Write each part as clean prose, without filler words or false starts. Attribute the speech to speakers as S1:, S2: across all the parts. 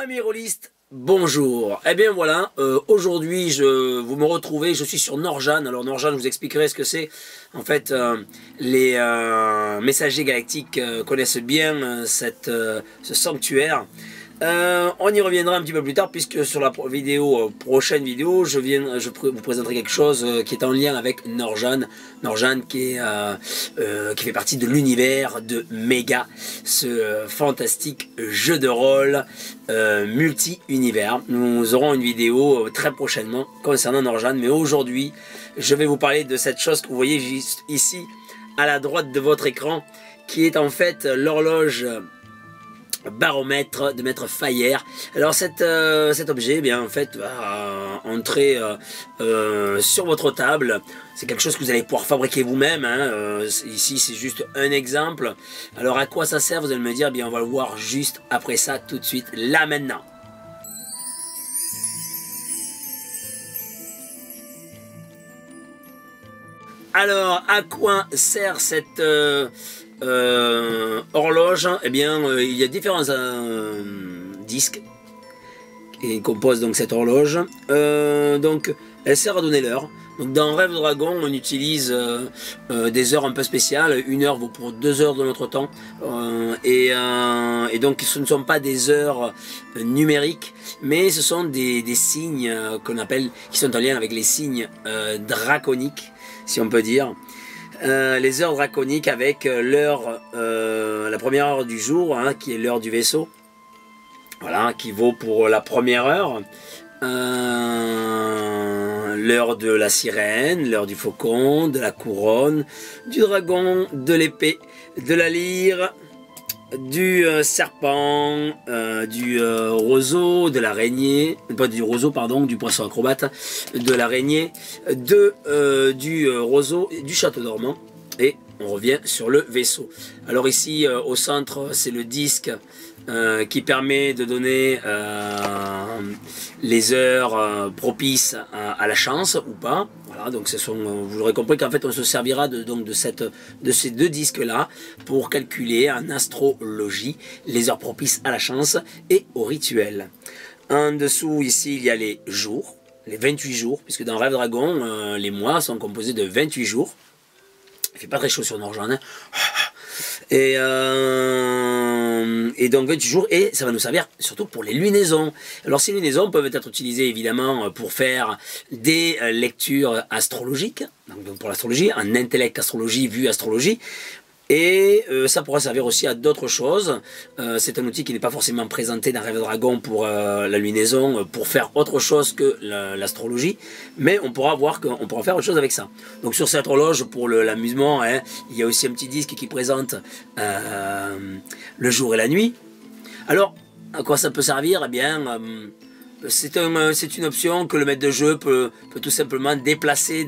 S1: Amis rôlistes, bonjour. Eh bien voilà, aujourd'hui vous me retrouvez, je suis sur Norjan. Alors Norjan, je vous expliquerai ce que c'est. En fait, les messagers galactiques connaissent bien ce sanctuaire. On y reviendra un petit peu plus tard puisque sur la prochaine vidéo, je vous présenterai quelque chose qui est en lien avec Norjan. Norjan qui fait partie de l'univers de Mega, ce fantastique jeu de rôle multi-univers. Nous aurons une vidéo très prochainement concernant Norjan, mais aujourd'hui, je vais vous parler de cette chose que vous voyez juste ici à la droite de votre écran, qui est en fait l'horloge baromètre de Maître Fayer. Alors cet objet, eh bien en fait, va entrer sur votre table. C'est quelque chose que vous allez pouvoir fabriquer vous-même. Hein. Ici, c'est juste un exemple. Alors à quoi ça sert? Vous allez me dire. Eh bien, on va le voir juste après ça, tout de suite, là maintenant. Alors, à quoi sert cette horloge? Eh bien, il y a différents disques qui composent donc cette horloge. Donc, elle sert à donner l'heure. Donc, dans Rêve Dragon, on utilise des heures un peu spéciales. Une heure vaut pour 2 heures de notre temps. Et donc, ce ne sont pas des heures numériques, mais ce sont des signes qu'on appelle, qui sont en lien avec les signes draconiques, si on peut dire. Les heures draconiques avec l'heure, la première heure du jour, hein, qui est l'heure du vaisseau, voilà, qui vaut pour la première heure, l'heure de la sirène, l'heure du faucon, de la couronne, du dragon, de l'épée, de la lyre, du serpent, du roseau, de l'araignée, pas du roseau, pardon, du poisson acrobate, de l'araignée, du roseau, du château dormant, et on revient sur le vaisseau. Alors ici, au centre, c'est le disque qui permet de donner les heures propices à la chance ou pas. Voilà, donc vous l'aurez compris qu'en fait on se servira de ces deux disques là pour calculer en astrologie les heures propices à la chance et au rituel. En dessous ici il y a les jours, les 28 jours, puisque dans Rêve Dragon les mois sont composés de 28 jours. Il fait pas très chaud sur Norjan, hein. Et donc 28 jours, et ça va nous servir surtout pour les lunaisons. Alors ces lunaisons peuvent être utilisées évidemment pour faire des lectures astrologiques, donc pour l'astrologie, en intellect astrologie, vue astrologie. Et ça pourra servir aussi à d'autres choses. C'est un outil qui n'est pas forcément présenté dans Rêve Dragon pour la lunaison, pour faire autre chose que l'astrologie, mais on pourra voir qu'on pourra faire autre chose avec ça. Donc sur cette horloge, pour l'amusement, hein, il y a aussi un petit disque qui présente le jour et la nuit. Alors, à quoi ça peut servir? Eh bien, c'est une option que le maître de jeu peut tout simplement déplacer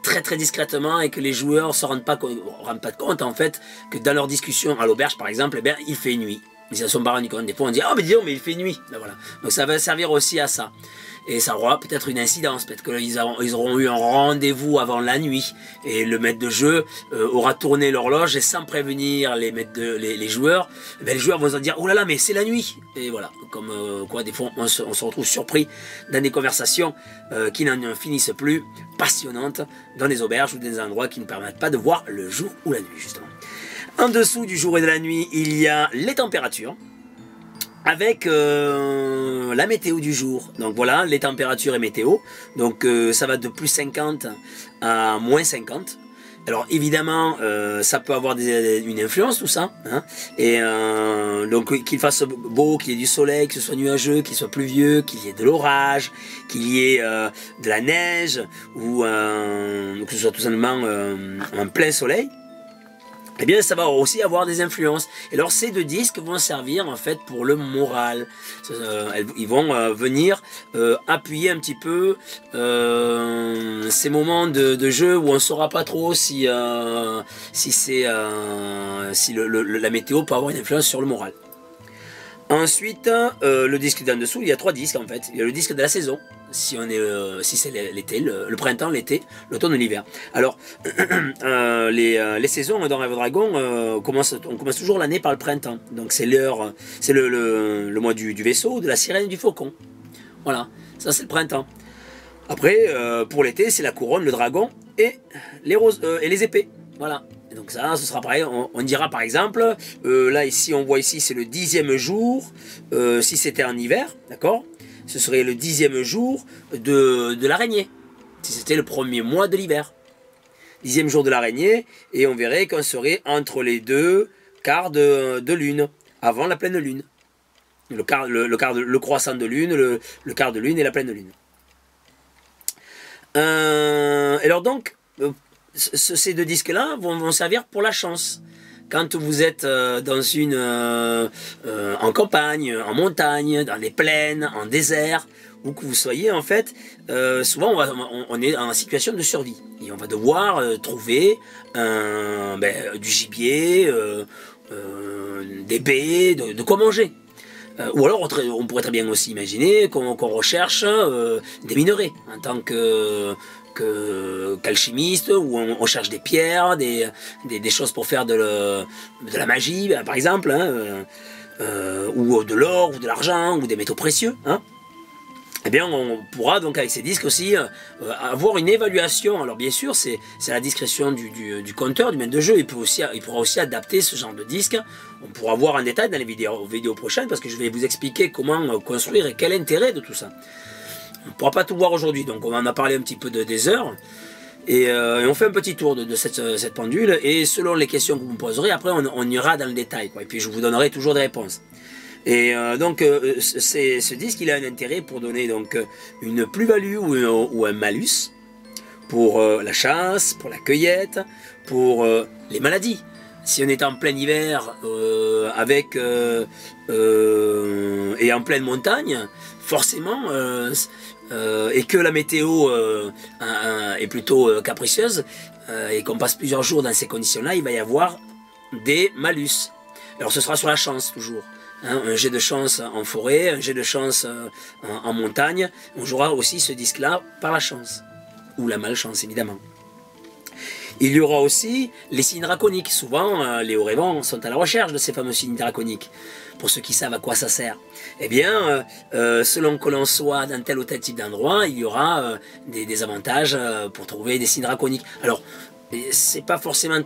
S1: très discrètement, et que les joueurs ne se rendent pas compte en fait que dans leur discussion à l'auberge par exemple, eh bien, il fait nuit. Ils ne sont pas rendus compte. Des fois on dit « Ah, mais dis donc, mais il fait nuit !» Ben voilà. Donc ça va servir aussi à ça. Et ça aura peut-être une incidence, peut-être qu'ils auront eu un rendez-vous avant la nuit, et le maître de jeu aura tourné l'horloge, et sans prévenir les joueurs, ben les joueurs vont se dire « Oh là là, mais c'est la nuit !» Et voilà, comme quoi des fois on se retrouve surpris dans des conversations qui n'en finissent plus, passionnantes, dans des auberges ou des endroits qui ne permettent pas de voir le jour ou la nuit, justement. En dessous du jour et de la nuit, il y a les températures, avec la météo du jour. Donc voilà, les températures et météo. Donc ça va de plus 50 à moins 50. Alors évidemment, ça peut avoir une influence tout ça. Hein. Et donc qu'il fasse beau, qu'il y ait du soleil, que ce soit nuageux, qu'il soit pluvieux, qu'il y ait de l'orage, qu'il y ait de la neige, ou que ce soit tout simplement un plein soleil. Eh bien, ça va aussi avoir des influences. Et alors, ces deux disques vont servir, en fait, pour le moral. Ils vont venir appuyer un petit peu ces moments de jeu où on ne saura pas trop si la météo peut avoir une influence sur le moral. Ensuite, le disque d'en dessous, il y a 3 disques en fait. Il y a le disque de la saison, si on est, si c'est l'été, le printemps, l'été, l'automne et l'hiver. Alors, les saisons dans Rêve Dragon, on commence toujours l'année par le printemps. Donc c'est l'heure, c'est le mois du vaisseau, de la sirène et du faucon. Voilà, ça c'est le printemps. Après, pour l'été, c'est la couronne, le dragon et les roses et les épées. Voilà. Et donc ça, ce sera pareil. On dira par exemple, là ici, on voit ici, c'est le 10e jour. Si c'était en hiver, d'accord, ce serait le 10e jour de l'araignée. Si c'était le premier mois de l'hiver. 10e jour de l'araignée, et on verrait qu'on serait entre les 2 quarts de lune, avant la pleine lune. Le croissant de lune, le quart de lune et la pleine lune. Alors donc, ces 2 disques-là vont servir pour la chance. Quand vous êtes en campagne, en montagne, dans les plaines, en désert, où que vous soyez, en fait, souvent on est en situation de survie. Et on va devoir trouver du gibier, des baies, de quoi manger. Ou alors on pourrait très bien aussi imaginer qu'on recherche des minerais en tant qu'alchimiste, où on cherche des pierres, des choses pour faire de la magie, par exemple, hein, ou de l'or, ou de l'argent, ou des métaux précieux. Hein. Eh bien, on pourra donc avec ces disques aussi avoir une évaluation. Alors bien sûr, c'est à la discrétion du compteur, du maître de jeu. Il pourra aussi adapter ce genre de disque. On pourra voir en détail dans les vidéos prochaines, parce que je vais vous expliquer comment construire et quel intérêt de tout ça. On ne pourra pas tout voir aujourd'hui, donc on en a parlé un petit peu des heures. Et on fait un petit tour de cette pendule, et selon les questions que vous me poserez, après on ira dans le détail, quoi. Et puis je vous donnerai toujours des réponses. Et donc ce disque, il a un intérêt pour donner donc une plus-value ou un malus pour la chasse, pour la cueillette, pour les maladies. Si on est en plein hiver et en pleine montagne, forcément, et que la météo est plutôt capricieuse, et qu'on passe plusieurs jours dans ces conditions-là, il va y avoir des malus. Alors ce sera sur la chance toujours. Hein, un jet de chance en forêt, un jet de chance en montagne. On jouera aussi ce disque-là par la chance. Ou la malchance, évidemment. Il y aura aussi les signes draconiques. Souvent, les hauts-rêvants sont à la recherche de ces fameux signes draconiques. Pour ceux qui savent à quoi ça sert. Eh bien, selon que l'on soit dans tel ou tel type d'endroit, il y aura des avantages pour trouver des signes draconiques. Alors, c'est pas forcément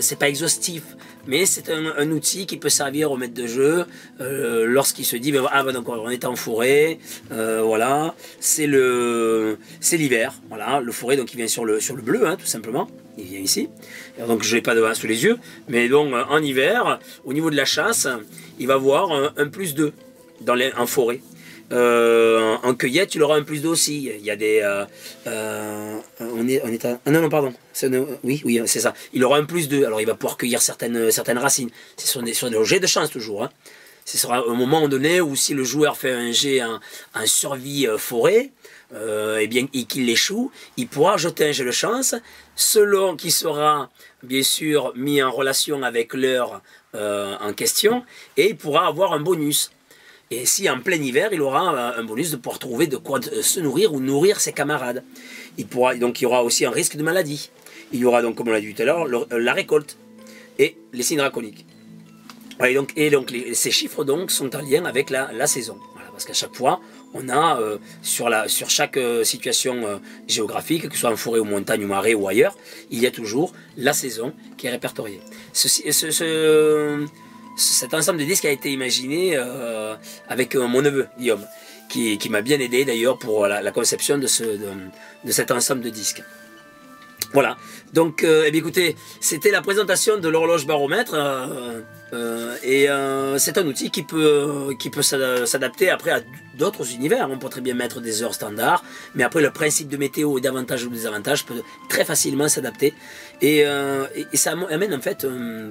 S1: c'est pas exhaustif, mais c'est un outil qui peut servir au maître de jeu lorsqu'il se dit donc on est en forêt, voilà, c'est l'hiver, voilà, le forêt donc il vient sur le bleu, hein, tout simplement, il vient ici. Alors, donc je n'ai pas de sous les yeux, mais donc en hiver, au niveau de la chasse, il va avoir un +2 en forêt. En cueillette, tu l'auras un +2 aussi. Il y a des. Non, pardon. Oui, c'est ça. Il aura un +2. Alors, il va pouvoir cueillir certaines racines. C'est sur des jets de chance, toujours. Hein. Ce sera un moment donné où, si le joueur fait un jet en survie forêt, et qu'il échoue, il pourra jeter un jet de chance, selon qui sera, bien sûr, mis en relation avec l'heure en question, et il pourra avoir un bonus. Et si en plein hiver, il aura un bonus de pouvoir trouver de quoi se nourrir ou nourrir ses camarades. Donc il y aura aussi un risque de maladie. Il y aura donc, comme on l'a dit tout à l'heure, la récolte et les signes draconiques. Et donc ces chiffres donc sont en lien avec la saison. Voilà, parce qu'à chaque fois, on a sur chaque situation géographique, que ce soit en forêt ou montagne ou marais ou ailleurs, il y a toujours la saison qui est répertoriée. Cet ensemble de disques a été imaginé avec mon neveu Guillaume, qui m'a bien aidé d'ailleurs pour la conception de cet ensemble de disques. Voilà, donc eh bien, écoutez, c'était la présentation de l'horloge baromètre, c'est un outil qui peut s'adapter après à d'autres univers. On peut très bien mettre des heures standards, mais après le principe de météo et d'avantages ou désavantages peut très facilement s'adapter, et ça amène en fait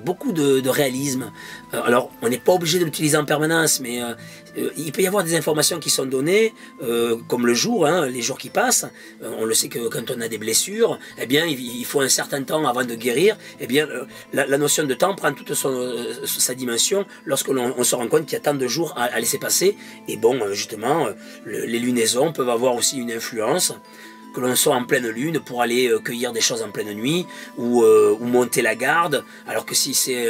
S1: beaucoup de réalisme. Alors on n'est pas obligé de l'utiliser en permanence, mais il peut y avoir des informations qui sont données, comme le jour, hein, les jours qui passent. On le sait que quand on a des blessures, eh bien il faut un certain temps avant de guérir. Eh bien la notion de temps prend toute sa dimension lorsque l'on se rend compte qu'il y a tant de jours à laisser passer. Et bon, justement, les lunaisons peuvent avoir aussi une influence. Que l'on soit en pleine lune pour aller cueillir des choses en pleine nuit ou monter la garde, alors que si c'est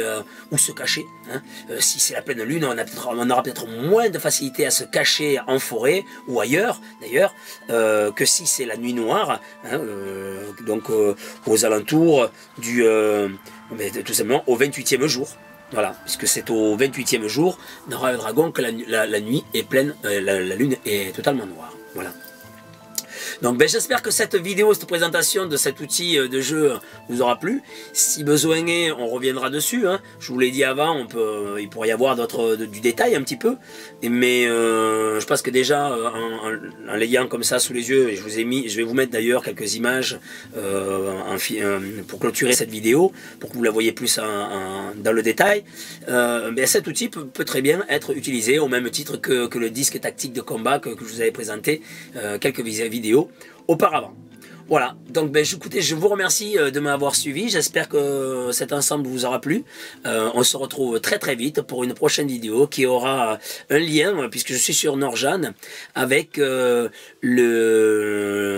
S1: ou se cacher, hein, si c'est la pleine lune, on aura peut-être moins de facilité à se cacher en forêt ou ailleurs d'ailleurs que si c'est la nuit noire, hein, donc aux alentours du tout simplement au 28e jour. Voilà, puisque c'est au 28e jour dans Rêve Dragon que la nuit est pleine, la lune est totalement noire. Voilà. Donc ben, j'espère que cette vidéo, cette présentation de cet outil de jeu vous aura plu. Si besoin est, on reviendra dessus. Hein. Je vous l'ai dit avant, il pourrait y avoir du détail un petit peu. Mais je pense que déjà, en l'ayant comme ça sous les yeux, et je vais vous mettre d'ailleurs quelques images pour clôturer cette vidéo, pour que vous la voyez plus dans le détail. Ben, cet outil peut très bien être utilisé au même titre que le disque tactique de combat que je vous avais présenté quelques vidéos auparavant. Voilà, donc ben, écoutez, je vous remercie de m'avoir suivi, j'espère que cet ensemble vous aura plu. On se retrouve très très vite pour une prochaine vidéo qui aura un lien, puisque je suis sur Norjan, avec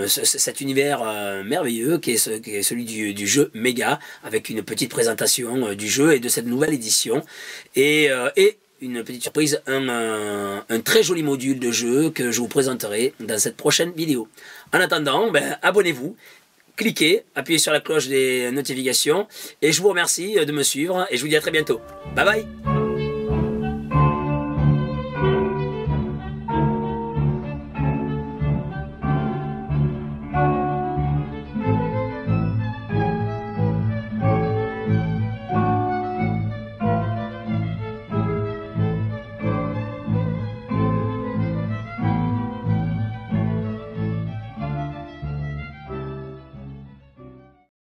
S1: cet univers merveilleux qui est celui du jeu Méga, avec une petite présentation du jeu et de cette nouvelle édition. Et une petite surprise, un très joli module de jeu que je vous présenterai dans cette prochaine vidéo. En attendant, ben, abonnez-vous, cliquez, appuyez sur la cloche des notifications et je vous remercie de me suivre et je vous dis à très bientôt. Bye bye.